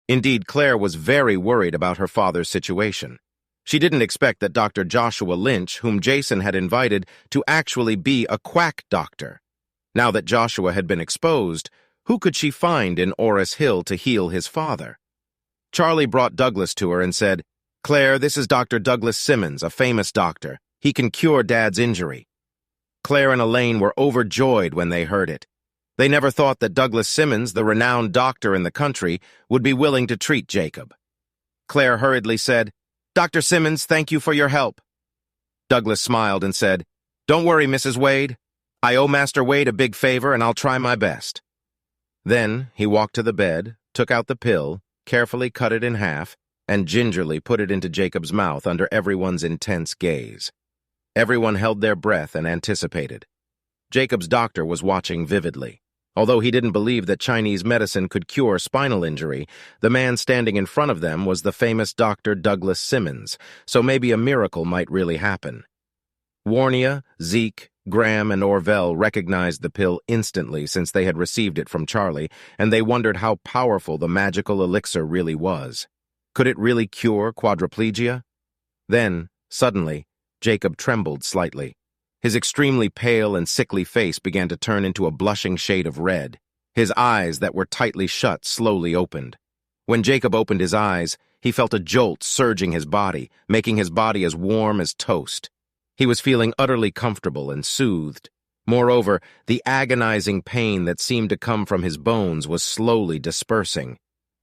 Indeed, Claire was very worried about her father's situation. She didn't expect that Dr. Joshua Lynch, whom Jason had invited, to actually be a quack doctor. Now that Joshua had been exposed, who could she find in Oris Hill to heal his father? Charlie brought Douglas to her and said, "Claire, this is Dr. Douglas Simmons, a famous doctor. He can cure Dad's injury." Claire and Elaine were overjoyed when they heard it. They never thought that Douglas Simmons, the renowned doctor in the country, would be willing to treat Jacob. Claire hurriedly said, "Dr. Simmons, thank you for your help." Douglas smiled and said, "Don't worry, Mrs. Wade. I owe Master Wade a big favor, and I'll try my best." Then he walked to the bed, took out the pill, carefully cut it in half, and gingerly put it into Jacob's mouth under everyone's intense gaze. Everyone held their breath and anticipated. Jacob's doctor was watching vividly. Although he didn't believe that Chinese medicine could cure spinal injury, the man standing in front of them was the famous Dr. Douglas Simmons, so maybe a miracle might really happen. Warnia, Zeke, Graham, and Orville recognized the pill instantly since they had received it from Charlie, and they wondered how powerful the magical elixir really was. Could it really cure quadriplegia? Then, suddenly, Jacob trembled slightly. His extremely pale and sickly face began to turn into a blushing shade of red. His eyes that were tightly shut slowly opened. When Jacob opened his eyes, he felt a jolt surging his body, making his body as warm as toast. He was feeling utterly comfortable and soothed. Moreover, the agonizing pain that seemed to come from his bones was slowly dispersing.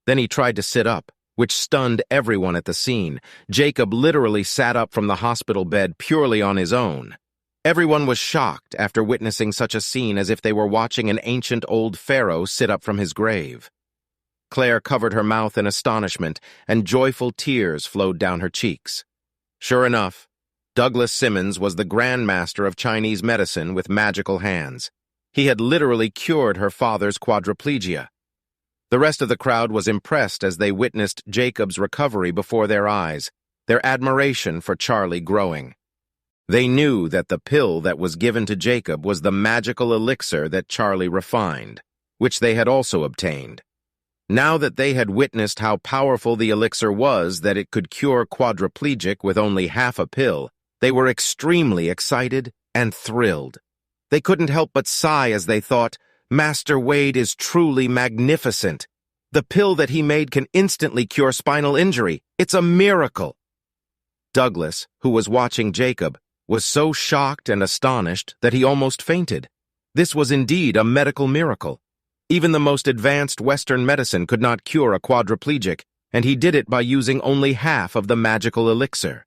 Then he tried to sit up, which stunned everyone at the scene. Jacob literally sat up from the hospital bed purely on his own. Everyone was shocked after witnessing such a scene, as if they were watching an ancient old pharaoh sit up from his grave. Claire covered her mouth in astonishment, and joyful tears flowed down her cheeks. Sure enough, Douglas Simmons was the Grand Master of Chinese medicine with magical hands. He had literally cured her father's quadriplegia. The rest of the crowd was impressed as they witnessed Jacob's recovery before their eyes, their admiration for Charlie growing. They knew that the pill that was given to Jacob was the magical elixir that Charlie refined, which they had also obtained. Now that they had witnessed how powerful the elixir was, that it could cure quadriplegic with only half a pill, they were extremely excited and thrilled. They couldn't help but sigh as they thought, "Master Wade is truly magnificent. The pill that he made can instantly cure spinal injury. It's a miracle." Douglas, who was watching Jacob, was so shocked and astonished that he almost fainted. This was indeed a medical miracle. Even the most advanced Western medicine could not cure a quadriplegic, and he did it by using only half of the magical elixir.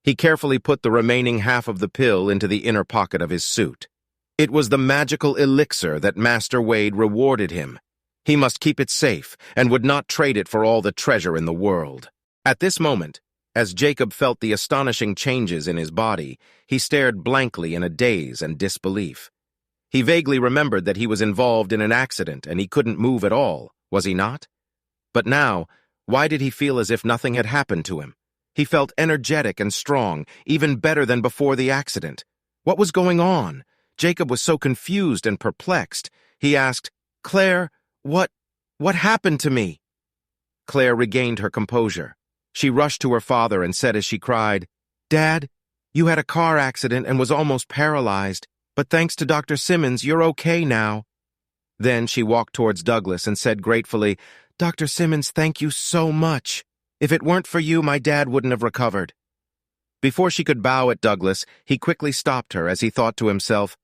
He carefully put the remaining half of the pill into the inner pocket of his suit. It was the magical elixir that Master Wade rewarded him. He must keep it safe and would not trade it for all the treasure in the world. At this moment, as Jacob felt the astonishing changes in his body, he stared blankly in a daze and disbelief. He vaguely remembered that he was involved in an accident and he couldn't move at all, was he not? But now, why did he feel as if nothing had happened to him? He felt energetic and strong, even better than before the accident. What was going on? Jacob was so confused and perplexed. He asked, "Claire, what happened to me?" Claire regained her composure. She rushed to her father and said as she cried, "Dad, you had a car accident and was almost paralyzed, but thanks to Dr. Simmons, you're okay now." Then she walked towards Douglas and said gratefully, "Dr. Simmons, thank you so much. If it weren't for you, my dad wouldn't have recovered." Before she could bow at Douglas, he quickly stopped her as he thought to himself,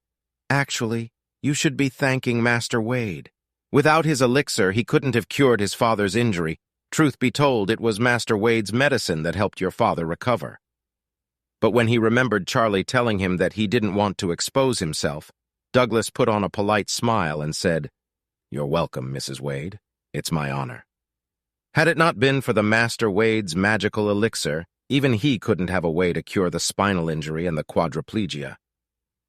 "Actually, you should be thanking Master Wade. Without his elixir, he couldn't have cured his father's injury. Truth be told, it was Master Wade's medicine that helped your father recover." But when he remembered Charlie telling him that he didn't want to expose himself, Douglas put on a polite smile and said, "You're welcome, Mrs. Wade. It's my honor." Had it not been for the Master Wade's magical elixir, even he couldn't have a way to cure the spinal injury and the quadriplegia.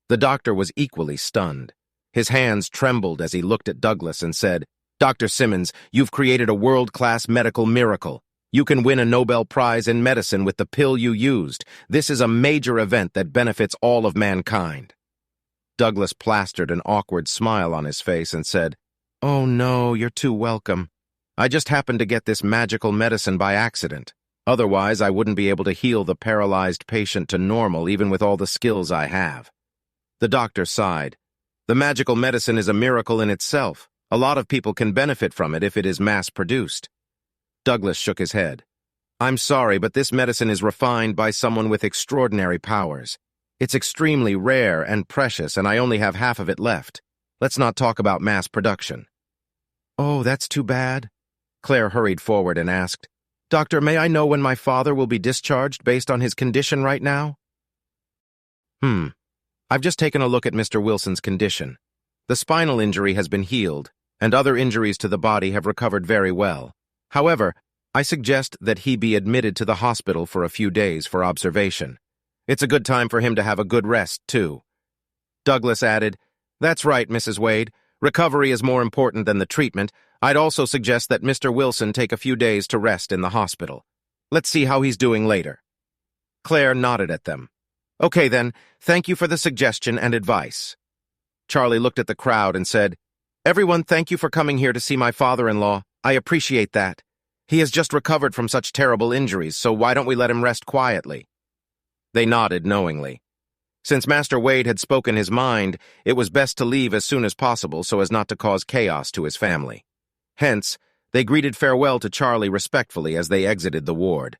The doctor was equally stunned. His hands trembled as he looked at Douglas and said, "Dr. Simmons, you've created a world-class medical miracle. You can win a Nobel Prize in medicine with the pill you used. This is a major event that benefits all of mankind." Douglas plastered an awkward smile on his face and said, "Oh no, you're too welcome. I just happened to get this magical medicine by accident. Otherwise, I wouldn't be able to heal the paralyzed patient to normal even with all the skills I have." The doctor sighed. "The magical medicine is a miracle in itself. A lot of people can benefit from it if it is mass-produced." Douglas shook his head. "I'm sorry, but this medicine is refined by someone with extraordinary powers. It's extremely rare and precious, and I only have half of it left. Let's not talk about mass production." "Oh, that's too bad." Claire hurried forward and asked, "Doctor, may I know when my father will be discharged based on his condition right now?" I've just taken a look at Mr. Wilson's condition. The spinal injury has been healed, and other injuries to the body have recovered very well. However, I suggest that he be admitted to the hospital for a few days for observation. It's a good time for him to have a good rest, too." Douglas added, "That's right, Mrs. Wade. Recovery is more important than the treatment. I'd also suggest that Mr. Wilson take a few days to rest in the hospital. Let's see how he's doing later." Claire nodded at them. "Okay then, thank you for the suggestion and advice." Charlie looked at the crowd and said, "Everyone, thank you for coming here to see my father-in-law. I appreciate that. He has just recovered from such terrible injuries, so why don't we let him rest quietly?" They nodded knowingly. Since Master Wade had spoken his mind, it was best to leave as soon as possible so as not to cause chaos to his family. Hence, they greeted farewell to Charlie respectfully as they exited the ward.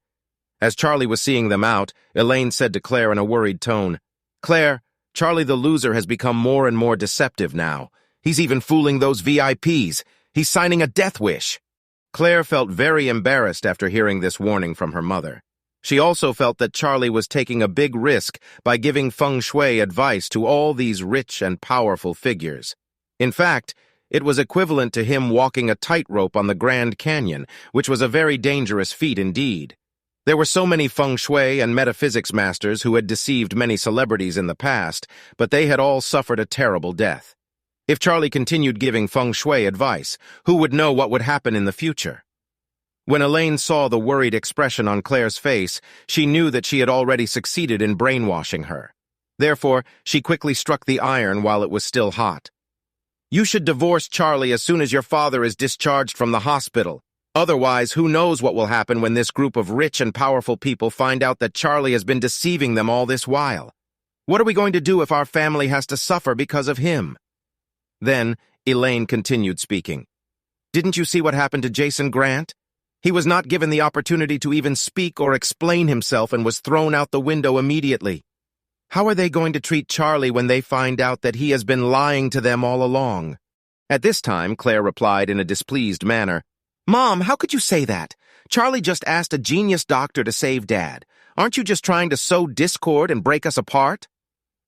As Charlie was seeing them out, Elaine said to Claire in a worried tone, "Claire, Charlie the loser has become more and more deceptive now. He's even fooling those VIPs. He's signing a death wish." Claire felt very embarrassed after hearing this warning from her mother. She also felt that Charlie was taking a big risk by giving feng shui advice to all these rich and powerful figures. In fact, it was equivalent to him walking a tightrope on the Grand Canyon, which was a very dangerous feat indeed. There were so many feng shui and metaphysics masters who had deceived many celebrities in the past, but they had all suffered a terrible death. If Charlie continued giving feng shui advice, who would know what would happen in the future? When Elaine saw the worried expression on Claire's face, she knew that she had already succeeded in brainwashing her. Therefore, she quickly struck the iron while it was still hot. "You should divorce Charlie as soon as your father is discharged from the hospital. Otherwise, who knows what will happen when this group of rich and powerful people find out that Charlie has been deceiving them all this while? What are we going to do if our family has to suffer because of him?" Then, Elaine continued speaking. "Didn't you see what happened to Jason Grant? He was not given the opportunity to even speak or explain himself and was thrown out the window immediately. How are they going to treat Charlie when they find out that he has been lying to them all along?" At this time, Claire replied in a displeased manner, "Mom, how could you say that? Charlie just asked a genius doctor to save Dad. Aren't you just trying to sow discord and break us apart?"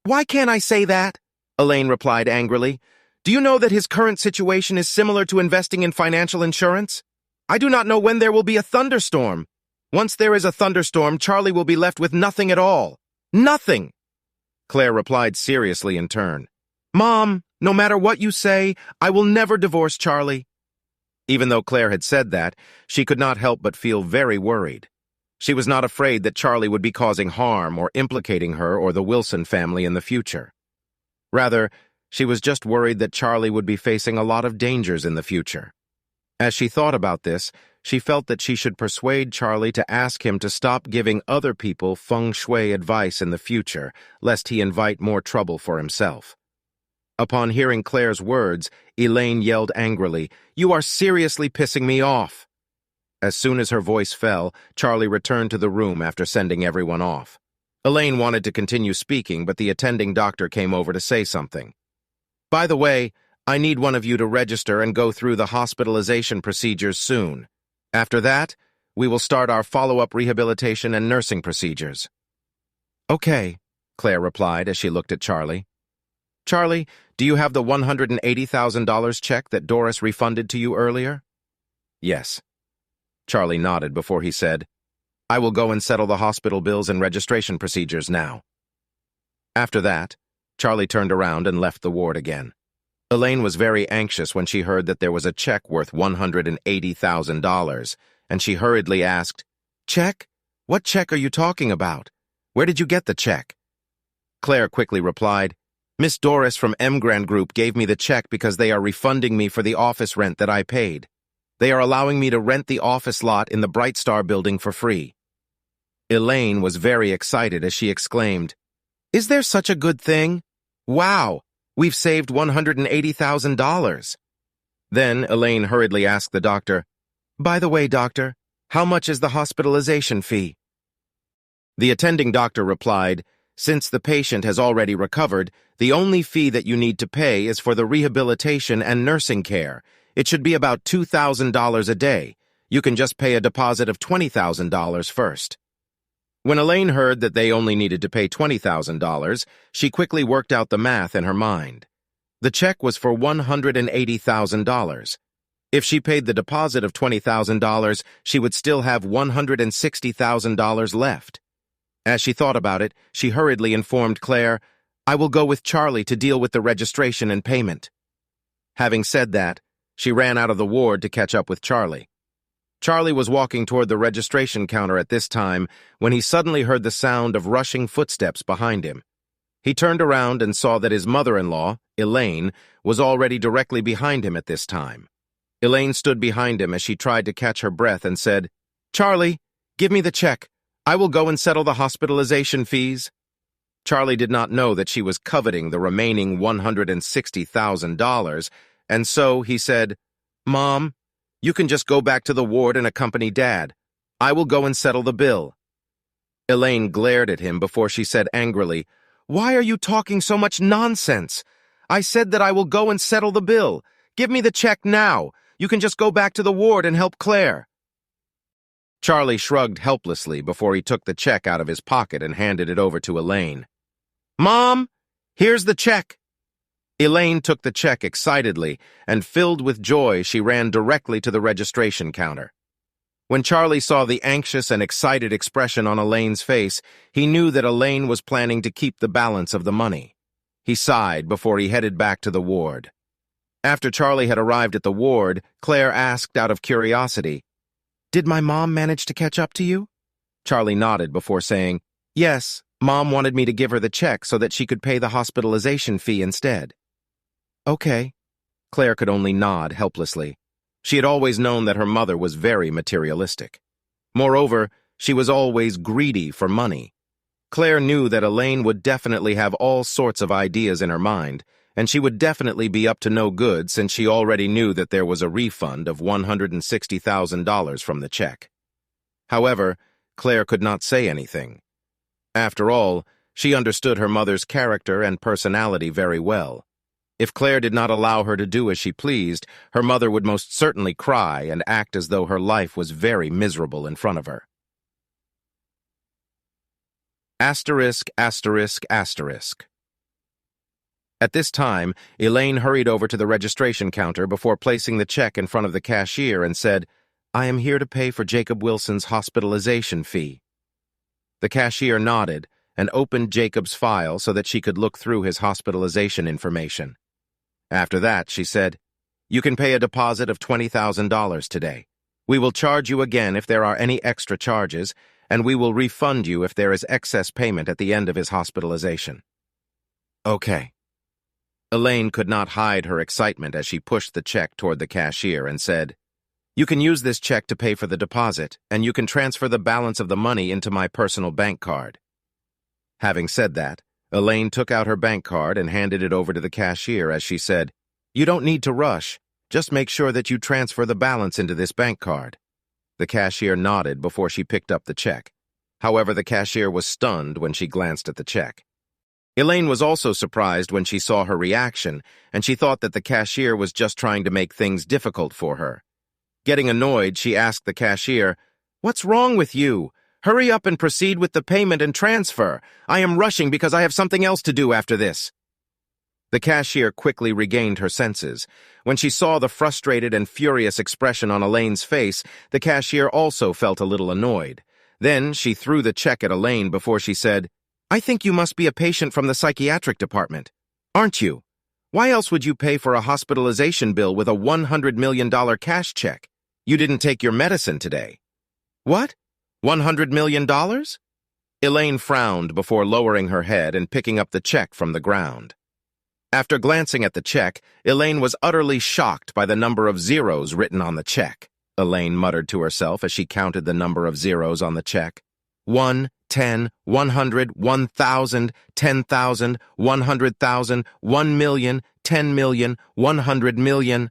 "Why can't I say that?" Elaine replied angrily. "Do you know that his current situation is similar to investing in financial insurance? I do not know when there will be a thunderstorm. Once there is a thunderstorm, Charlie will be left with nothing at all. Nothing!" Claire replied seriously in turn. "Mom, no matter what you say, I will never divorce Charlie." Even though Claire had said that, she could not help but feel very worried. She was not afraid that Charlie would be causing harm or implicating her or the Wilson family in the future. Rather, she was just worried that Charlie would be facing a lot of dangers in the future. As she thought about this, she felt that she should persuade Charlie to ask him to stop giving other people feng shui advice in the future, lest he invite more trouble for himself. Upon hearing Claire's words, Elaine yelled angrily, "You are seriously pissing me off." As soon as her voice fell, Charlie returned to the room after sending everyone off. Elaine wanted to continue speaking, but the attending doctor came over to say something. "By the way, I need one of you to register and go through the hospitalization procedures soon. After that, we will start our follow-up rehabilitation and nursing procedures." "Okay," Claire replied as she looked at Charlie. "Charlie, do you have the $180,000 check that Doris refunded to you earlier?" "Yes." Charlie nodded before he said, "I will go and settle the hospital bills and registration procedures now." After that, Charlie turned around and left the ward again. Elaine was very anxious when she heard that there was a check worth $180,000, and she hurriedly asked, "Check? What check are you talking about? Where did you get the check?" Claire quickly replied, "Miss Doris from M Grand Group gave me the check because they are refunding me for the office rent that I paid. They are allowing me to rent the office lot in the Bright Star building for free." Elaine was very excited as she exclaimed, "Is there such a good thing? Wow, we've saved $180,000. Then Elaine hurriedly asked the doctor, "By the way, doctor, how much is the hospitalization fee?" The attending doctor replied, "Since the patient has already recovered, the only fee that you need to pay is for the rehabilitation and nursing care. It should be about $2,000 a day. You can just pay a deposit of $20,000 first." When Elaine heard that they only needed to pay $20,000, she quickly worked out the math in her mind. The check was for $180,000. If she paid the deposit of $20,000, she would still have $160,000 left. As she thought about it, she hurriedly informed Claire, "I will go with Charlie to deal with the registration and payment." Having said that, she ran out of the ward to catch up with Charlie. Charlie was walking toward the registration counter at this time when he suddenly heard the sound of rushing footsteps behind him. He turned around and saw that his mother-in-law, Elaine, was already directly behind him at this time. Elaine stood behind him as she tried to catch her breath and said, "Charlie, give me the check. I will go and settle the hospitalization fees." Charlie did not know that she was coveting the remaining $160,000, and so he said, "Mom, you can just go back to the ward and accompany Dad. I will go and settle the bill." Elaine glared at him before she said angrily, "Why are you talking so much nonsense? I said that I will go and settle the bill. Give me the check now. You can just go back to the ward and help Claire." Charlie shrugged helplessly before he took the check out of his pocket and handed it over to Elaine. "Mom, here's the check." Elaine took the check excitedly, and filled with joy, she ran directly to the registration counter. When Charlie saw the anxious and excited expression on Elaine's face, he knew that Elaine was planning to keep the balance of the money. He sighed before he headed back to the ward. After Charlie had arrived at the ward, Claire asked out of curiosity, "Did my mom manage to catch up to you?" Charlie nodded before saying, "Yes, Mom wanted me to give her the check so that she could pay the hospitalization fee instead." "Okay." Claire could only nod helplessly. She had always known that her mother was very materialistic. Moreover, she was always greedy for money. Claire knew that Elaine would definitely have all sorts of ideas in her mind, and she would definitely be up to no good since she already knew that there was a refund of $160,000 from the check. However, Claire could not say anything. After all, she understood her mother's character and personality very well. If Claire did not allow her to do as she pleased, her mother would most certainly cry and act as though her life was very miserable in front of her. Asterisk, asterisk, asterisk. At this time, Elaine hurried over to the registration counter before placing the check in front of the cashier and said, "I am here to pay for Jacob Wilson's hospitalization fee." The cashier nodded and opened Jacob's file so that she could look through his hospitalization information. After that, she said, "You can pay a deposit of $20,000 today. We will charge you again if there are any extra charges, and we will refund you if there is excess payment at the end of his hospitalization." "Okay." Elaine could not hide her excitement as she pushed the check toward the cashier and said, "You can use this check to pay for the deposit, and you can transfer the balance of the money into my personal bank card." Having said that, Elaine took out her bank card and handed it over to the cashier as she said, "You don't need to rush. Just make sure that you transfer the balance into this bank card." The cashier nodded before she picked up the check. However, the cashier was stunned when she glanced at the check. Elaine was also surprised when she saw her reaction, and she thought that the cashier was just trying to make things difficult for her. Getting annoyed, she asked the cashier, "What's wrong with you? Hurry up and proceed with the payment and transfer. I am rushing because I have something else to do after this." The cashier quickly regained her senses. When she saw the frustrated and furious expression on Elaine's face, the cashier also felt a little annoyed. Then she threw the check at Elaine before she said, "I think you must be a patient from the psychiatric department. Aren't you? Why else would you pay for a hospitalization bill with a $100 million cash check? You didn't take your medicine today." "What? $100 million?" Elaine frowned before lowering her head and picking up the check from the ground. After glancing at the check, Elaine was utterly shocked by the number of zeros written on the check. Elaine muttered to herself as she counted the number of zeros on the check. 1, 10, 100, 1,000, 10,000, 100,000, 1 million, 10 million, 100 million.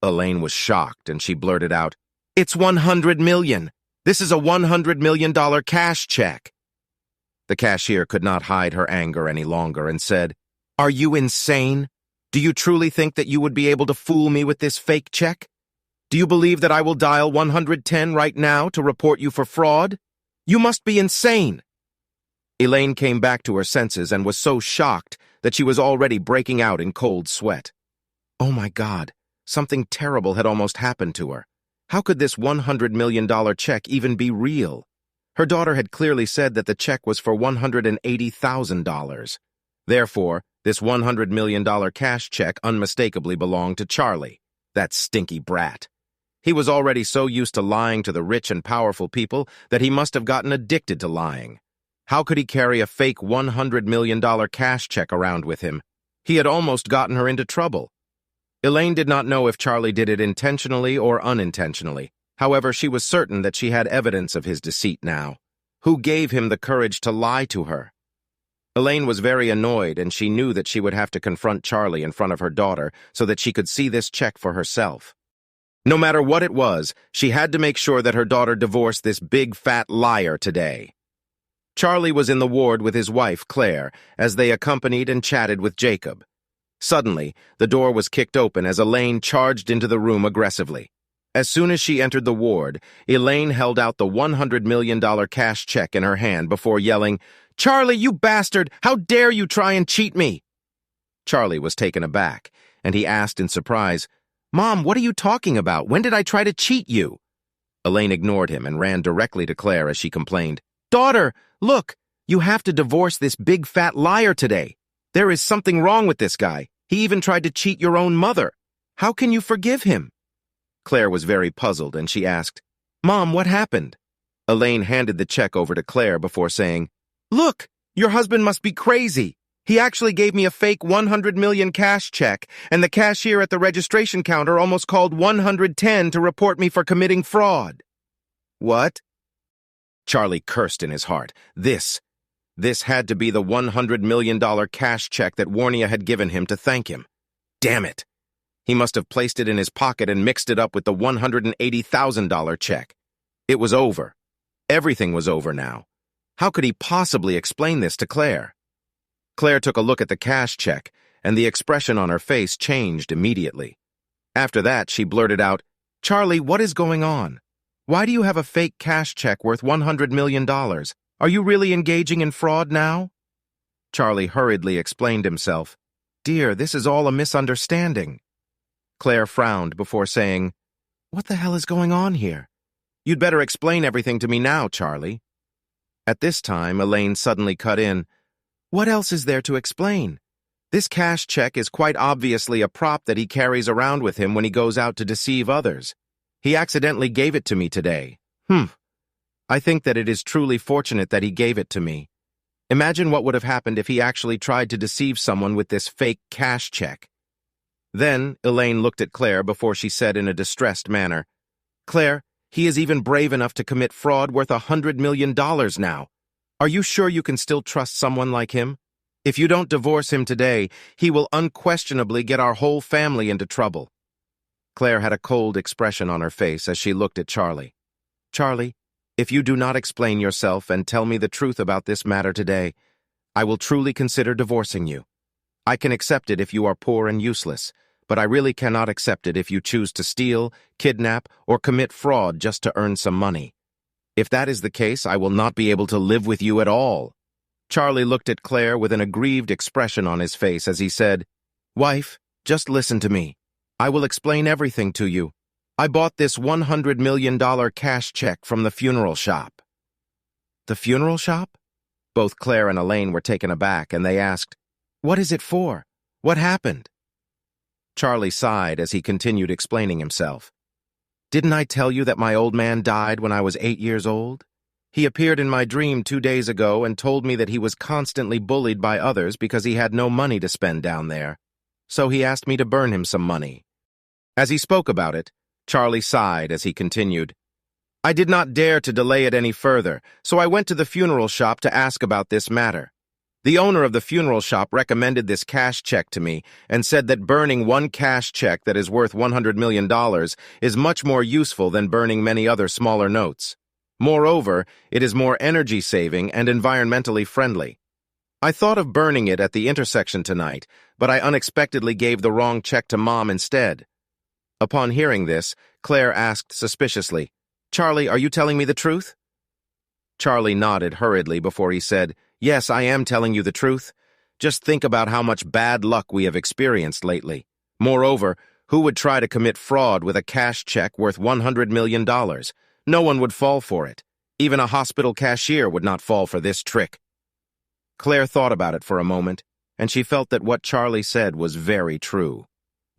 Elaine was shocked and she blurted out, "It's 100 million! This is a $100 million cash check!" The cashier could not hide her anger any longer and said, "Are you insane? Do you truly think that you would be able to fool me with this fake check? Do you believe that I will dial 110 right now to report you for fraud? You must be insane!" Elaine came back to her senses and was so shocked that she was already breaking out in cold sweat. Oh my God, something terrible had almost happened to her. How could this $100 million check even be real? Her daughter had clearly said that the check was for $180,000. Therefore, this $100 million cash check unmistakably belonged to Charlie, that stinky brat. He was already so used to lying to the rich and powerful people that he must have gotten addicted to lying. How could he carry a fake $100 million cash check around with him? He had almost gotten her into trouble. Elaine did not know if Charlie did it intentionally or unintentionally. However, she was certain that she had evidence of his deceit now. Who gave him the courage to lie to her? Elaine was very annoyed, and she knew that she would have to confront Charlie in front of her daughter so that she could see this check for herself. No matter what it was, she had to make sure that her daughter divorced this big fat liar today. Charlie was in the ward with his wife, Claire, as they accompanied and chatted with Jacob. Suddenly, the door was kicked open as Elaine charged into the room aggressively. As soon as she entered the ward, Elaine held out the $100 million cash check in her hand before yelling, "Charlie, you bastard! How dare you try and cheat me?" Charlie was taken aback, and he asked in surprise, "Mom, what are you talking about? When did I try to cheat you?" Elaine ignored him and ran directly to Claire as she complained, "Daughter, look, you have to divorce this big fat liar today. There is something wrong with this guy. He even tried to cheat your own mother. How can you forgive him?" Claire was very puzzled, and she asked, "Mom, what happened?" Elaine handed the check over to Claire before saying, "Look, your husband must be crazy. He actually gave me a fake 100 million cash check, and the cashier at the registration counter almost called 110 to report me for committing fraud." "What?" Charlie cursed in his heart. This had to be the $100 million cash check that Warnia had given him to thank him. Damn it! He must have placed it in his pocket and mixed it up with the $180,000 check. It was over. Everything was over now. How could he possibly explain this to Claire? Claire took a look at the cash check, and the expression on her face changed immediately. After that, she blurted out, "Charlie, what is going on? Why do you have a fake cash check worth $100 million? Are you really engaging in fraud now?" Charlie hurriedly explained himself. "Dear, this is all a misunderstanding." Claire frowned before saying, "What the hell is going on here? You'd better explain everything to me now, Charlie." At this time, Elaine suddenly cut in, "What else is there to explain? This cash check is quite obviously a prop that he carries around with him when he goes out to deceive others. He accidentally gave it to me today. I think that it is truly fortunate that he gave it to me. Imagine what would have happened if he actually tried to deceive someone with this fake cash check." Then Elaine looked at Claire before she said in a distressed manner, "Claire, he is even brave enough to commit fraud worth $100 million now. Are you sure you can still trust someone like him? If you don't divorce him today, he will unquestionably get our whole family into trouble." Claire had a cold expression on her face as she looked at Charlie. "Charlie, if you do not explain yourself and tell me the truth about this matter today, I will truly consider divorcing you. I can accept it if you are poor and useless, but I really cannot accept it if you choose to steal, kidnap, or commit fraud just to earn some money. If that is the case, I will not be able to live with you at all." Charlie looked at Claire with an aggrieved expression on his face as he said, "Wife, just listen to me. I will explain everything to you. I bought this $100 million cash check from the funeral shop." "The funeral shop?" Both Claire and Elaine were taken aback, and they asked, "What is it for? What happened?" Charlie sighed as he continued explaining himself. "Didn't I tell you that my old man died when I was 8 years old? He appeared in my dream 2 days ago and told me that he was constantly bullied by others because he had no money to spend down there. So he asked me to burn him some money." As he spoke about it, Charlie sighed as he continued. I did not dare to delay it any further, so I went to the funeral shop to ask about this matter. The owner of the funeral shop recommended this cash check to me and said that burning one cash check that is worth $100 million is much more useful than burning many other smaller notes. Moreover, it is more energy-saving and environmentally friendly. I thought of burning it at the intersection tonight, but I unexpectedly gave the wrong check to Mom instead. Upon hearing this, Claire asked suspiciously, Charlie, are you telling me the truth? Charlie nodded hurriedly before he said, Yes, I am telling you the truth. Just think about how much bad luck we have experienced lately. Moreover, who would try to commit fraud with a cash check worth $100 million? No one would fall for it. Even a hospital cashier would not fall for this trick. Claire thought about it for a moment, and she felt that what Charlie said was very true.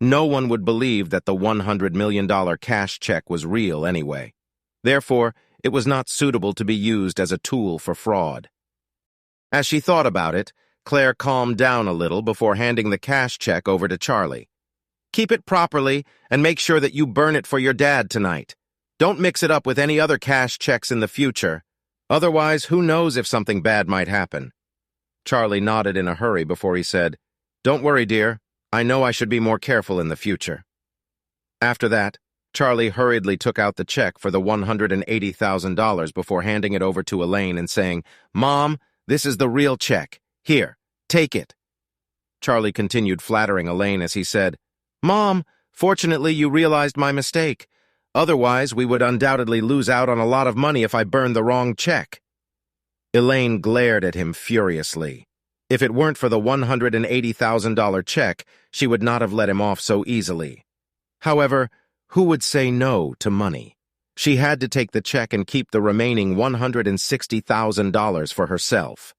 No one would believe that the $100 million cash check was real anyway. Therefore, it was not suitable to be used as a tool for fraud. As she thought about it, Claire calmed down a little before handing the cash check over to Charlie. Keep it properly and make sure that you burn it for your dad tonight. Don't mix it up with any other cash checks in the future. Otherwise, who knows if something bad might happen. Charlie nodded in a hurry before he said, Don't worry, dear. I know I should be more careful in the future. After that, Charlie hurriedly took out the check for the $180,000 before handing it over to Elaine and saying, Mom, this is the real check. Here, take it. Charlie continued flattering Elaine as he said, Mom, fortunately you realized my mistake. Otherwise, we would undoubtedly lose out on a lot of money if I burned the wrong check. Elaine glared at him furiously. If it weren't for the $180,000 check, she would not have let him off so easily. However, who would say no to money? She had to take the check and keep the remaining $160,000 for herself.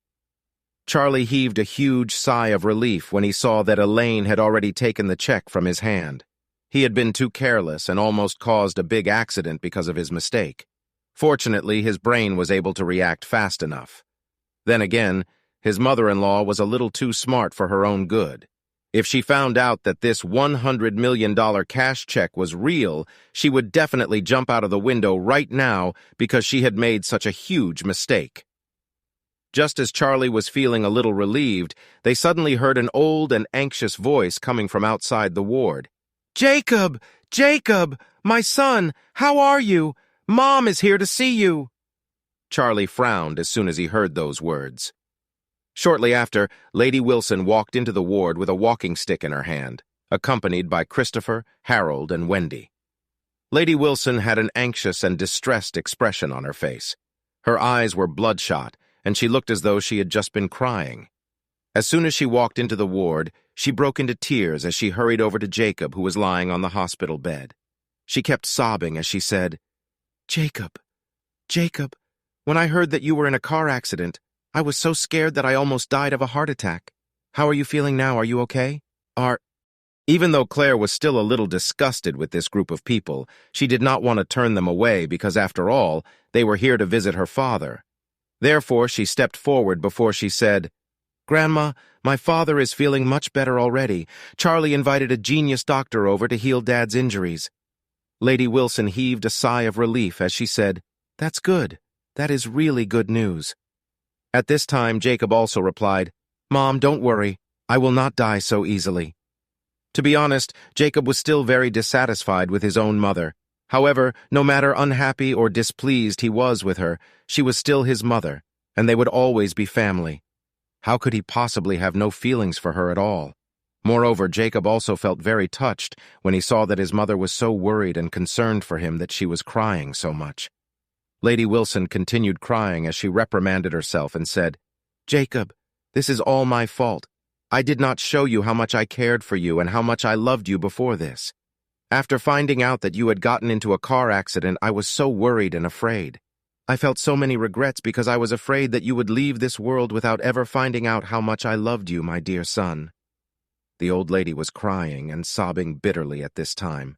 Charlie heaved a huge sigh of relief when he saw that Elaine had already taken the check from his hand. He had been too careless and almost caused a big accident because of his mistake. Fortunately, his brain was able to react fast enough. Then again, his mother-in-law was a little too smart for her own good. If she found out that this $100 million cash check was real, she would definitely jump out of the window right now because she had made such a huge mistake. Just as Charlie was feeling a little relieved, they suddenly heard an old and anxious voice coming from outside the ward. Jacob! Jacob! My son! How are you? Mom is here to see you! Charlie frowned as soon as he heard those words. Shortly after, Lady Wilson walked into the ward with a walking stick in her hand, accompanied by Christopher, Harold, and Wendy. Lady Wilson had an anxious and distressed expression on her face. Her eyes were bloodshot, and she looked as though she had just been crying. As soon as she walked into the ward, she broke into tears as she hurried over to Jacob, who was lying on the hospital bed. She kept sobbing as she said, Jacob, Jacob, when I heard that you were in a car accident, I was so scared that I almost died of a heart attack. How are you feeling now? Are you okay? Even though Claire was still a little disgusted with this group of people, she did not want to turn them away because, after all, they were here to visit her father. Therefore, she stepped forward before she said, Grandma, my father is feeling much better already. Charlie invited a genius doctor over to heal Dad's injuries. Lady Wilson heaved a sigh of relief as she said, That's good. That is really good news. At this time, Jacob also replied, Mom, don't worry. I will not die so easily. To be honest, Jacob was still very dissatisfied with his own mother. However, no matter unhappy or displeased he was with her, she was still his mother, and they would always be family. How could he possibly have no feelings for her at all? Moreover, Jacob also felt very touched when he saw that his mother was so worried and concerned for him that she was crying so much. Lady Wilson continued crying as she reprimanded herself and said, Jacob, this is all my fault. I did not show you how much I cared for you and how much I loved you before this. After finding out that you had gotten into a car accident, I was so worried and afraid. I felt so many regrets because I was afraid that you would leave this world without ever finding out how much I loved you, my dear son. The old lady was crying and sobbing bitterly at this time.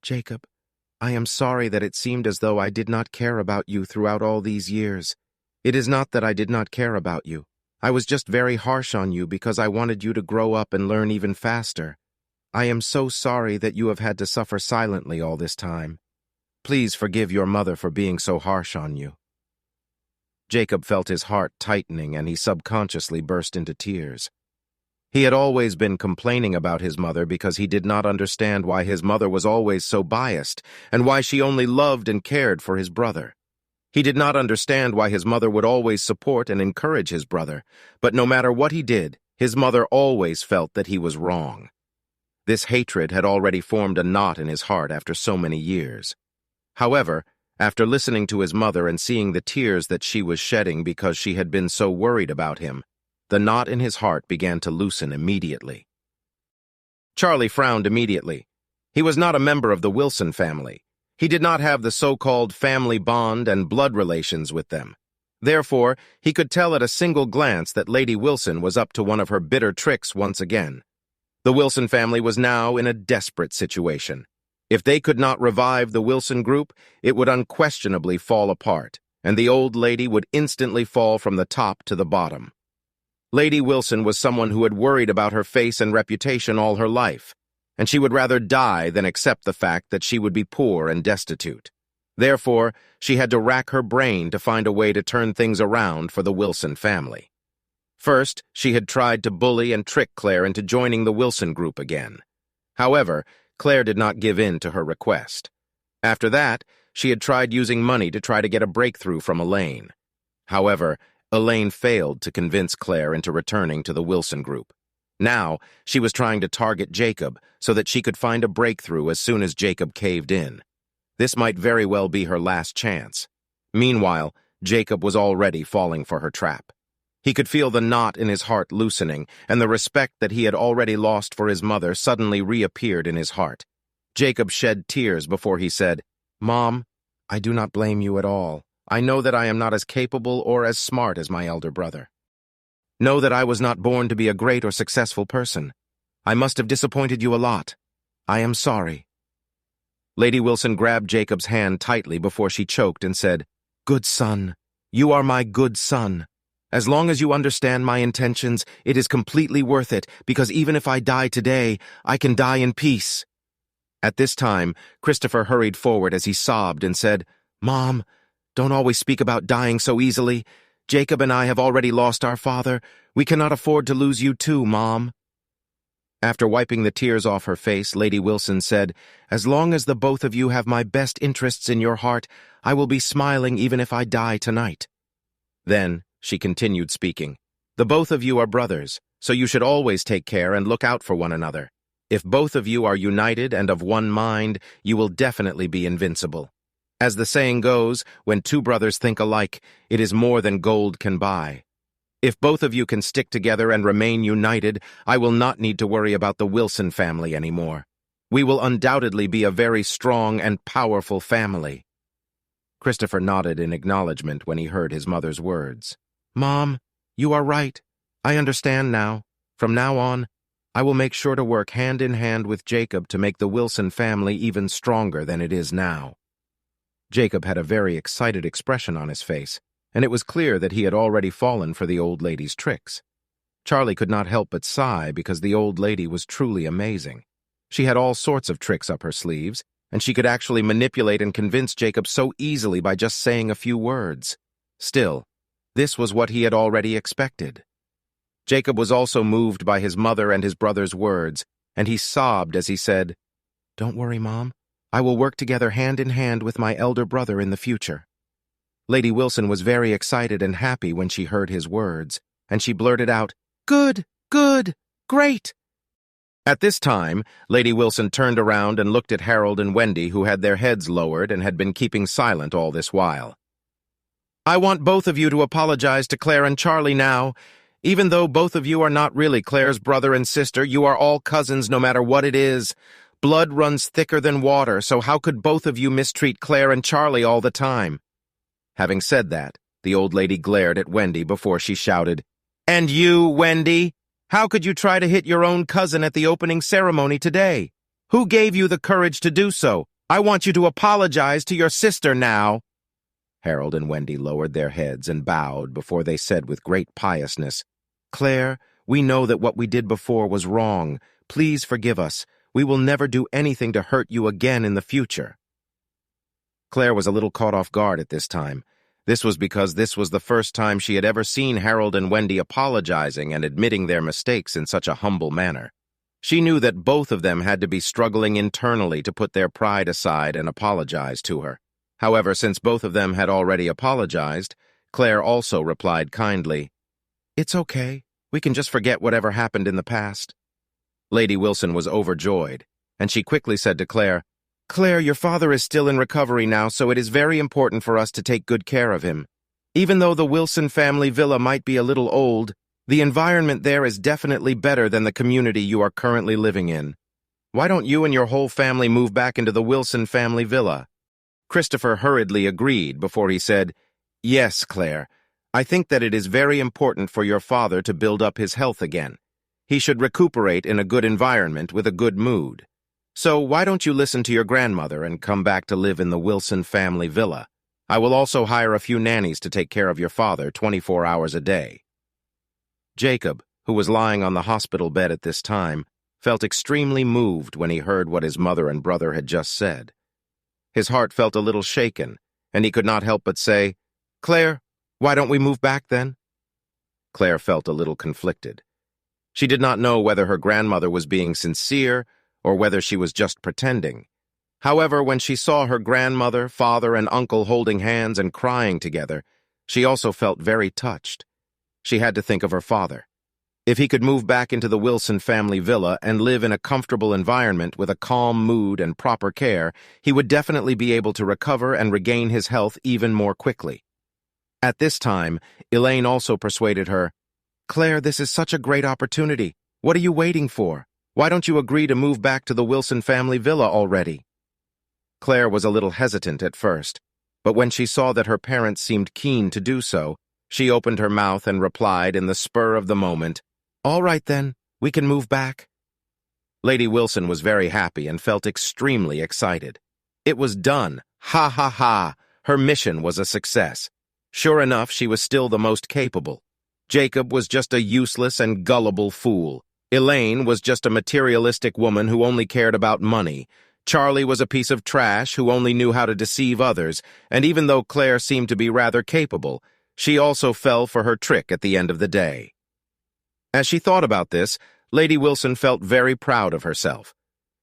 Jacob, I am sorry that it seemed as though I did not care about you throughout all these years. It is not that I did not care about you. I was just very harsh on you because I wanted you to grow up and learn even faster. I am so sorry that you have had to suffer silently all this time. Please forgive your mother for being so harsh on you." Jacob felt his heart tightening and he subconsciously burst into tears. He had always been complaining about his mother because he did not understand why his mother was always so biased and why she only loved and cared for his brother. He did not understand why his mother would always support and encourage his brother, but no matter what he did, his mother always felt that he was wrong. This hatred had already formed a knot in his heart after so many years. However, after listening to his mother and seeing the tears that she was shedding because she had been so worried about him, the knot in his heart began to loosen immediately. Charlie frowned immediately. He was not a member of the Wilson family. He did not have the so-called family bond and blood relations with them. Therefore, he could tell at a single glance that Lady Wilson was up to one of her bitter tricks once again. The Wilson family was now in a desperate situation. If they could not revive the Wilson group, it would unquestionably fall apart, and the old lady would instantly fall from the top to the bottom. Lady Wilson was someone who had worried about her face and reputation all her life, and she would rather die than accept the fact that she would be poor and destitute. Therefore, she had to rack her brain to find a way to turn things around for the Wilson family. First, she had tried to bully and trick Claire into joining the Wilson group again. However, Claire did not give in to her request. After that, she had tried using money to try to get a breakthrough from Elaine. However, Elaine failed to convince Claire into returning to the Wilson group. Now, she was trying to target Jacob so that she could find a breakthrough as soon as Jacob caved in. This might very well be her last chance. Meanwhile, Jacob was already falling for her trap. He could feel the knot in his heart loosening, and the respect that he had already lost for his mother suddenly reappeared in his heart. Jacob shed tears before he said, "Mom, I do not blame you at all. I know that I am not as capable or as smart as my elder brother. Know that I was not born to be a great or successful person. I must have disappointed you a lot. I am sorry." Lady Wilson grabbed Jacob's hand tightly before she choked and said, "Good son, you are my good son. As long as you understand my intentions, it is completely worth it, because even if I die today, I can die in peace." At this time, Christopher hurried forward as he sobbed and said, "Mom, don't always speak about dying so easily. Jacob and I have already lost our father. We cannot afford to lose you too, Mom." After wiping the tears off her face, Lady Wilson said, "As long as the both of you have my best interests in your heart, I will be smiling even if I die tonight." Then, she continued speaking, "The both of you are brothers, so you should always take care and look out for one another. If both of you are united and of one mind, you will definitely be invincible. As the saying goes, when two brothers think alike, it is more than gold can buy. If both of you can stick together and remain united, I will not need to worry about the Wilson family anymore. We will undoubtedly be a very strong and powerful family." Christopher nodded in acknowledgement when he heard his mother's words. "Mom, you are right. I understand now. From now on, I will make sure to work hand in hand with Jacob to make the Wilson family even stronger than it is now." Jacob had a very excited expression on his face, and it was clear that he had already fallen for the old lady's tricks. Charlie could not help but sigh because the old lady was truly amazing. She had all sorts of tricks up her sleeves, and she could actually manipulate and convince Jacob so easily by just saying a few words. Still, this was what he had already expected. Jacob was also moved by his mother and his brother's words, and he sobbed as he said, "Don't worry, Mom. I will work together hand in hand with my elder brother in the future." Lady Wilson was very excited and happy when she heard his words, and she blurted out, "Good, good, great." At this time, Lady Wilson turned around and looked at Harold and Wendy, who had their heads lowered and had been keeping silent all this while. "I want both of you to apologize to Claire and Charlie now. Even though both of you are not really Claire's brother and sister, you are all cousins no matter what it is. Blood runs thicker than water, so how could both of you mistreat Claire and Charlie all the time?" Having said that, the old lady glared at Wendy before she shouted, "And you, Wendy? How could you try to hit your own cousin at the opening ceremony today? Who gave you the courage to do so? I want you to apologize to your sister now." Harold and Wendy lowered their heads and bowed before they said with great piousness, "Claire, we know that what we did before was wrong. Please forgive us. We will never do anything to hurt you again in the future." Claire was a little caught off guard at this time. This was because this was the first time she had ever seen Harold and Wendy apologizing and admitting their mistakes in such a humble manner. She knew that both of them had to be struggling internally to put their pride aside and apologize to her. However, since both of them had already apologized, Claire also replied kindly, "It's okay. We can just forget whatever happened in the past." Lady Wilson was overjoyed, and she quickly said to Claire, "Claire, your father is still in recovery now, so it is very important for us to take good care of him. Even though the Wilson family villa might be a little old, the environment there is definitely better than the community you are currently living in. Why don't you and your whole family move back into the Wilson family villa?" Christopher hurriedly agreed before he said, "Yes, Claire. I think that it is very important for your father to build up his health again. He should recuperate in a good environment with a good mood. So why don't you listen to your grandmother and come back to live in the Wilson family villa? I will also hire a few nannies to take care of your father 24 hours a day." Jacob, who was lying on the hospital bed at this time, felt extremely moved when he heard what his mother and brother had just said. His heart felt a little shaken, and he could not help but say, "Claire, why don't we move back then?" Claire felt a little conflicted. She did not know whether her grandmother was being sincere or whether she was just pretending. However, when she saw her grandmother, father, and uncle holding hands and crying together, she also felt very touched. She had to think of her father. If he could move back into the Wilson family villa and live in a comfortable environment with a calm mood and proper care, he would definitely be able to recover and regain his health even more quickly. At this time, Elaine also persuaded her, "Claire, this is such a great opportunity. What are you waiting for? Why don't you agree to move back to the Wilson family villa already?" Claire was a little hesitant at first, but when she saw that her parents seemed keen to do so, she opened her mouth and replied in the spur of the moment, "All right then, we can move back." Lady Wilson was very happy and felt extremely excited. It was done. Ha ha ha! Her mission was a success. Sure enough, she was still the most capable. Jacob was just a useless and gullible fool. Elaine was just a materialistic woman who only cared about money. Charlie was a piece of trash who only knew how to deceive others, and even though Claire seemed to be rather capable, she also fell for her trick at the end of the day. As she thought about this, Lady Wilson felt very proud of herself.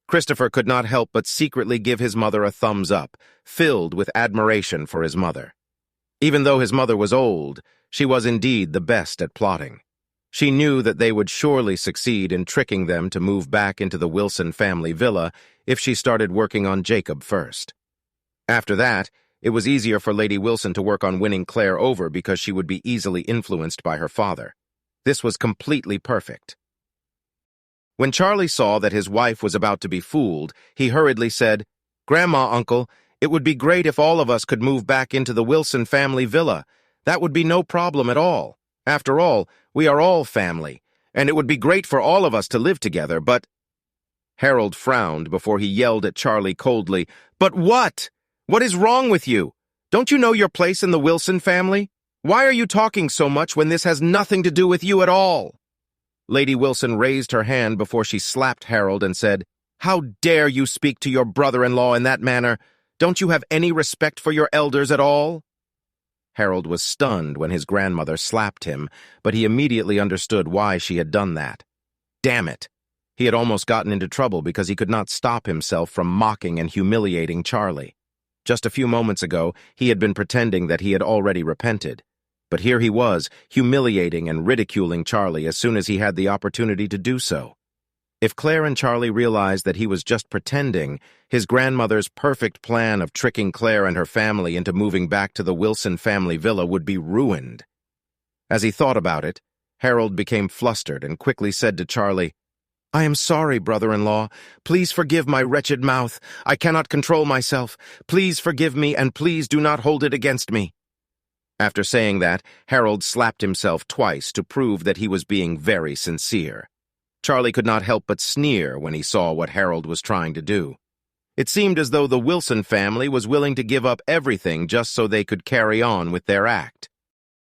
Christopher could not help but secretly give his mother a thumbs up, filled with admiration for his mother. Even though his mother was old, she was indeed the best at plotting. She knew that they would surely succeed in tricking them to move back into the Wilson family villa if she started working on Jacob first. After that, it was easier for Lady Wilson to work on winning Claire over because she would be easily influenced by her father. This was completely perfect. When Charlie saw that his wife was about to be fooled, he hurriedly said, "Grandma, Uncle, it would be great if all of us could move back into the Wilson family villa. That would be no problem at all. After all, we are all family, and it would be great for all of us to live together, but—" Harold frowned before he yelled at Charlie coldly, "But what? What is wrong with you? Don't you know your place in the Wilson family? Why are you talking so much when this has nothing to do with you at all?" Lady Wilson raised her hand before she slapped Harold and said, "How dare you speak to your brother-in-law in that manner? Don't you have any respect for your elders at all?" Harold was stunned when his grandmother slapped him, but he immediately understood why she had done that. Damn it! He had almost gotten into trouble because he could not stop himself from mocking and humiliating Charlie. Just a few moments ago, he had been pretending that he had already repented. But here he was, humiliating and ridiculing Charlie as soon as he had the opportunity to do so. If Claire and Charlie realized that he was just pretending, his grandmother's perfect plan of tricking Claire and her family into moving back to the Wilson family villa would be ruined. As he thought about it, Harold became flustered and quickly said to Charlie, "I am sorry, brother-in-law. Please forgive my wretched mouth. I cannot control myself. Please forgive me, and please do not hold it against me." After saying that, Harold slapped himself twice to prove that he was being very sincere. Charlie could not help but sneer when he saw what Harold was trying to do. It seemed as though the Wilson family was willing to give up everything just so they could carry on with their act.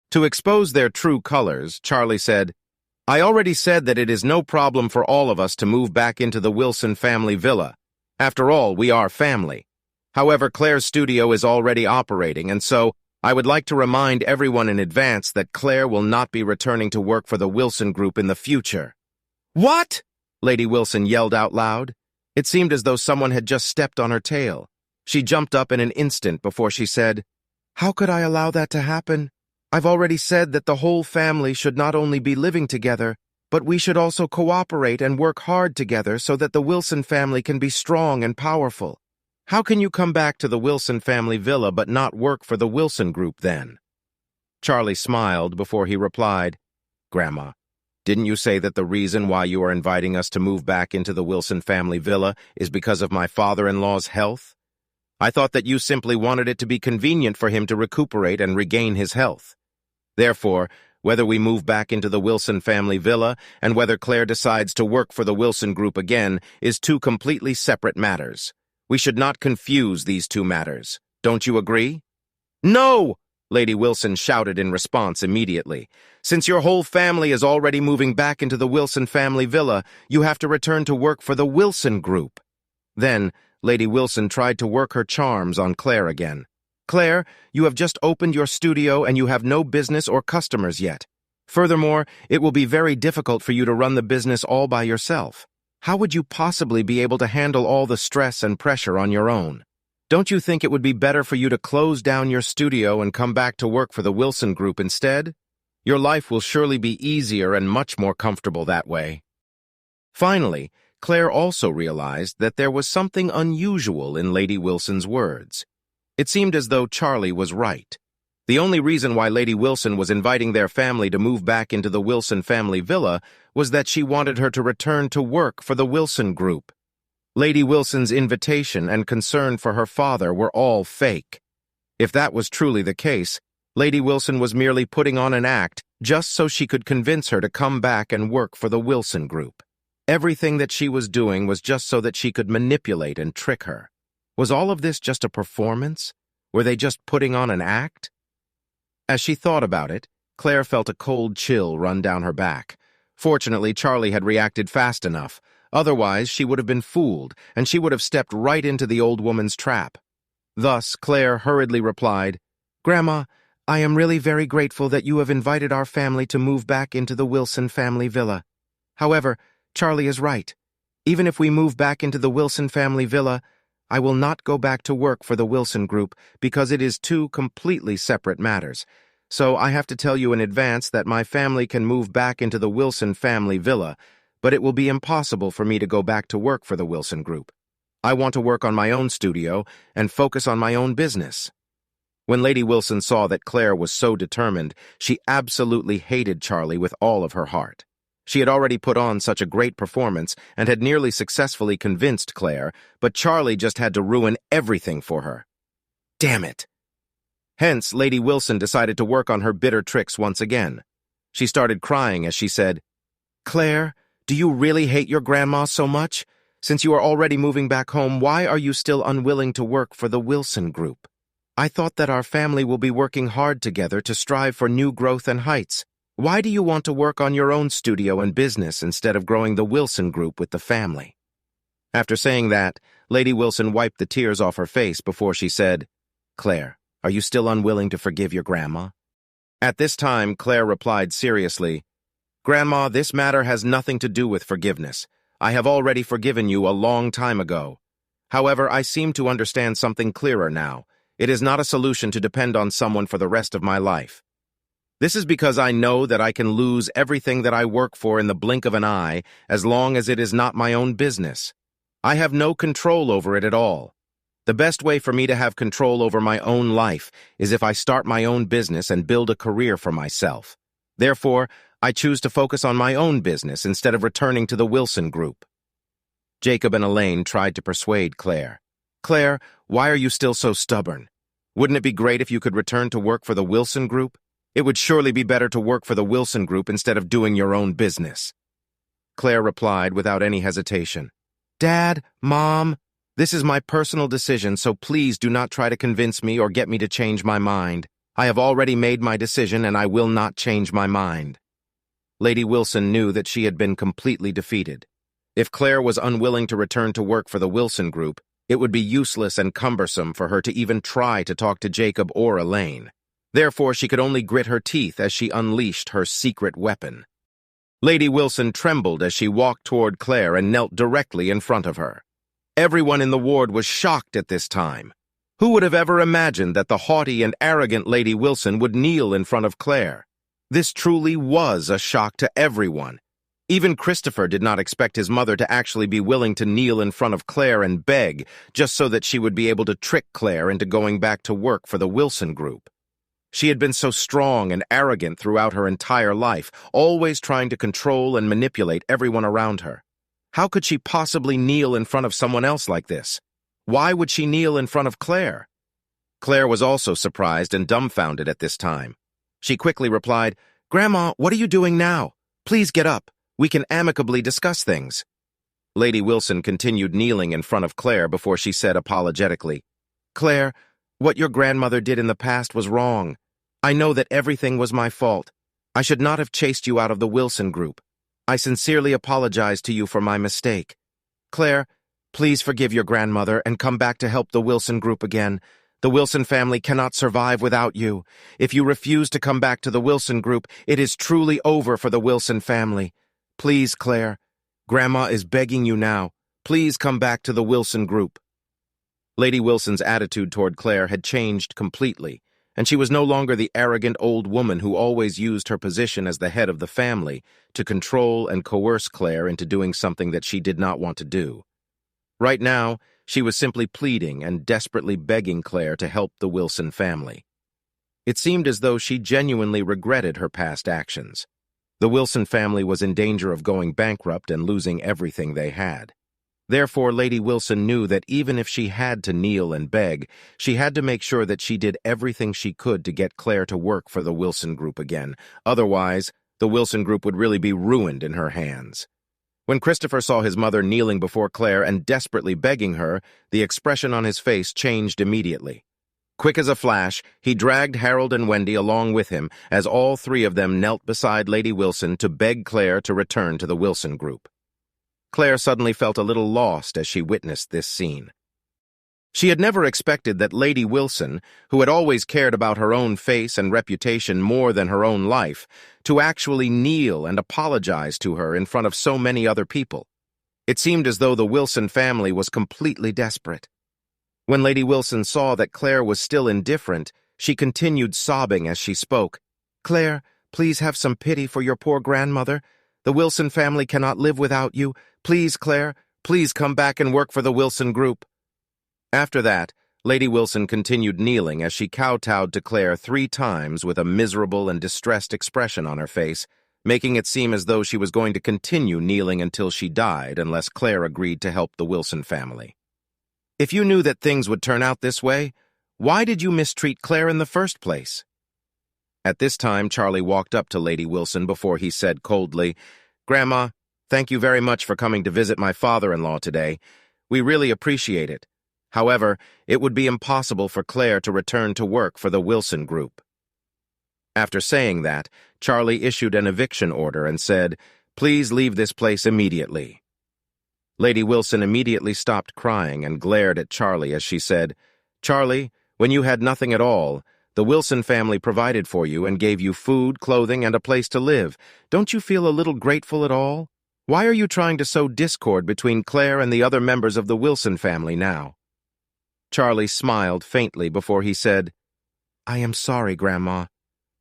To expose their true colors, Charlie said, I already said that it is no problem for all of us to move back into the Wilson family villa. After all, we are family. However, Claire's studio is already operating, and so I would like to remind everyone in advance that Claire will not be returning to work for the Wilson Group in the future. What? Lady Wilson yelled out loud. It seemed as though someone had just stepped on her tail. She jumped up in an instant before she said, "How could I allow that to happen? I've already said that the whole family should not only be living together, but we should also cooperate and work hard together so that the Wilson family can be strong and powerful. How can you come back to the Wilson family villa but not work for the Wilson Group then?" Charlie smiled before he replied, "Grandma, didn't you say that the reason why you are inviting us to move back into the Wilson family villa is because of my father-in-law's health? I thought that you simply wanted it to be convenient for him to recuperate and regain his health. Therefore, whether we move back into the Wilson family villa and whether Claire decides to work for the Wilson Group again is two completely separate matters. We should not confuse these two matters. Don't you agree?" "No!" Lady Wilson shouted in response immediately. "Since your whole family is already moving back into the Wilson family villa, you have to return to work for the Wilson Group." Then, Lady Wilson tried to work her charms on Claire again. "Claire, you have just opened your studio and you have no business or customers yet. Furthermore, it will be very difficult for you to run the business all by yourself. How would you possibly be able to handle all the stress and pressure on your own? Don't you think it would be better for you to close down your studio and come back to work for the Wilson Group instead? Your life will surely be easier and much more comfortable that way." Finally, Claire also realized that there was something unusual in Lady Wilson's words. It seemed as though Charlie was right. The only reason why Lady Wilson was inviting their family to move back into the Wilson family villa was that she wanted her to return to work for the Wilson Group. Lady Wilson's invitation and concern for her father were all fake. If that was truly the case, Lady Wilson was merely putting on an act just so she could convince her to come back and work for the Wilson Group. Everything that she was doing was just so that she could manipulate and trick her. Was all of this just a performance? Were they just putting on an act? As she thought about it, Claire felt a cold chill run down her back. Fortunately, Charlie had reacted fast enough. Otherwise, she would have been fooled, and she would have stepped right into the old woman's trap. Thus, Claire hurriedly replied, "Grandma, I am really very grateful that you have invited our family to move back into the Wilson family villa. However, Charlie is right. Even if we move back into the Wilson family villa, I will not go back to work for the Wilson Group because it is two completely separate matters. So I have to tell you in advance that my family can move back into the Wilson family villa, but it will be impossible for me to go back to work for the Wilson Group. I want to work on my own studio and focus on my own business." When Lady Wilson saw that Claire was so determined, she absolutely hated Charlie with all of her heart. She had already put on such a great performance and had nearly successfully convinced Claire, but Charlie just had to ruin everything for her. Damn it! Hence, Lady Wilson decided to work on her bitter tricks once again. She started crying as she said, "Claire, do you really hate your grandma so much? Since you are already moving back home, why are you still unwilling to work for the Wilson Group? I thought that our family will be working hard together to strive for new growth and heights. Why do you want to work on your own studio and business instead of growing the Wilson Group with the family?" After saying that, Lady Wilson wiped the tears off her face before she said, "Claire, are you still unwilling to forgive your grandma?" At this time, Claire replied seriously, "Grandma, this matter has nothing to do with forgiveness. I have already forgiven you a long time ago. However, I seem to understand something clearer now. It is not a solution to depend on someone for the rest of my life. This is because I know that I can lose everything that I work for in the blink of an eye as long as it is not my own business. I have no control over it at all. The best way for me to have control over my own life is if I start my own business and build a career for myself. Therefore, I choose to focus on my own business instead of returning to the Wilson Group." Jacob and Elaine tried to persuade Claire. "Claire, why are you still so stubborn? Wouldn't it be great if you could return to work for the Wilson Group? It would surely be better to work for the Wilson Group instead of doing your own business." Claire replied without any hesitation, "Dad, Mom, this is my personal decision, so please do not try to convince me or get me to change my mind. I have already made my decision and I will not change my mind." Lady Wilson knew that she had been completely defeated. If Claire was unwilling to return to work for the Wilson Group, it would be useless and cumbersome for her to even try to talk to Jacob or Elaine. Therefore, she could only grit her teeth as she unleashed her secret weapon. Lady Wilson trembled as she walked toward Claire and knelt directly in front of her. Everyone in the ward was shocked at this time. Who would have ever imagined that the haughty and arrogant Lady Wilson would kneel in front of Claire? This truly was a shock to everyone. Even Christopher did not expect his mother to actually be willing to kneel in front of Claire and beg, just so that she would be able to trick Claire into going back to work for the Wilson Group. She had been so strong and arrogant throughout her entire life, always trying to control and manipulate everyone around her. How could she possibly kneel in front of someone else like this? Why would she kneel in front of Claire? Claire was also surprised and dumbfounded at this time. She quickly replied, "Grandma, what are you doing now? Please get up. We can amicably discuss things." Lady Wilson continued kneeling in front of Claire before she said apologetically, "Claire, what your grandmother did in the past was wrong. I know that everything was my fault. I should not have chased you out of the Wilson Group. I sincerely apologize to you for my mistake. Claire, please forgive your grandmother and come back to help the Wilson Group again. The Wilson family cannot survive without you. If you refuse to come back to the Wilson Group, it is truly over for the Wilson family. Please, Claire, Grandma is begging you now. Please come back to the Wilson Group." Lady Wilson's attitude toward Claire had changed completely, and she was no longer the arrogant old woman who always used her position as the head of the family to control and coerce Claire into doing something that she did not want to do. Right now, she was simply pleading and desperately begging Claire to help the Wilson family. It seemed as though she genuinely regretted her past actions. The Wilson family was in danger of going bankrupt and losing everything they had. Therefore, Lady Wilson knew that even if she had to kneel and beg, she had to make sure that she did everything she could to get Claire to work for the Wilson Group again. Otherwise, the Wilson Group would really be ruined in her hands. When Christopher saw his mother kneeling before Claire and desperately begging her, the expression on his face changed immediately. Quick as a flash, he dragged Harold and Wendy along with him as all three of them knelt beside Lady Wilson to beg Claire to return to the Wilson Group. Claire suddenly felt a little lost as she witnessed this scene. She had never expected that Lady Wilson, who had always cared about her own face and reputation more than her own life, to actually kneel and apologize to her in front of so many other people. It seemed as though the Wilson family was completely desperate. When Lady Wilson saw that Claire was still indifferent, she continued sobbing as she spoke. "Claire, please have some pity for your poor grandmother. The Wilson family cannot live without you. Please, Claire, please come back and work for the Wilson Group." After that, Lady Wilson continued kneeling as she kowtowed to Claire 3 times with a miserable and distressed expression on her face, making it seem as though she was going to continue kneeling until she died unless Claire agreed to help the Wilson family. If you knew that things would turn out this way, why did you mistreat Claire in the first place? At this time, Charlie walked up to Lady Wilson before he said coldly, "Grandma, thank you very much for coming to visit my father-in-law today. We really appreciate it. However, it would be impossible for Claire to return to work for the Wilson Group." After saying that, Charlie issued an eviction order and said, "Please leave this place immediately." Lady Wilson immediately stopped crying and glared at Charlie as she said, "Charlie, when you had nothing at all, the Wilson family provided for you and gave you food, clothing, and a place to live. Don't you feel a little grateful at all? Why are you trying to sow discord between Claire and the other members of the Wilson family now?" Charlie smiled faintly before he said, "I am sorry, Grandma,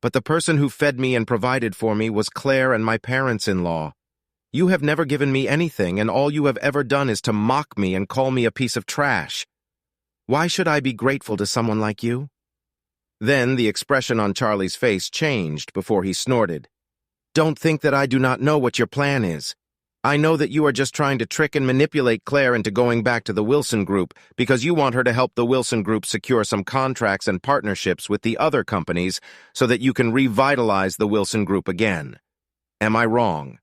but the person who fed me and provided for me was Claire and my parents-in-law. You have never given me anything, and all you have ever done is to mock me and call me a piece of trash. Why should I be grateful to someone like you?" Then the expression on Charlie's face changed before he snorted. "Don't think that I do not know what your plan is. I know that you are just trying to trick and manipulate Claire into going back to the Wilson Group because you want her to help the Wilson Group secure some contracts and partnerships with the other companies so that you can revitalize the Wilson Group again. Am I wrong?"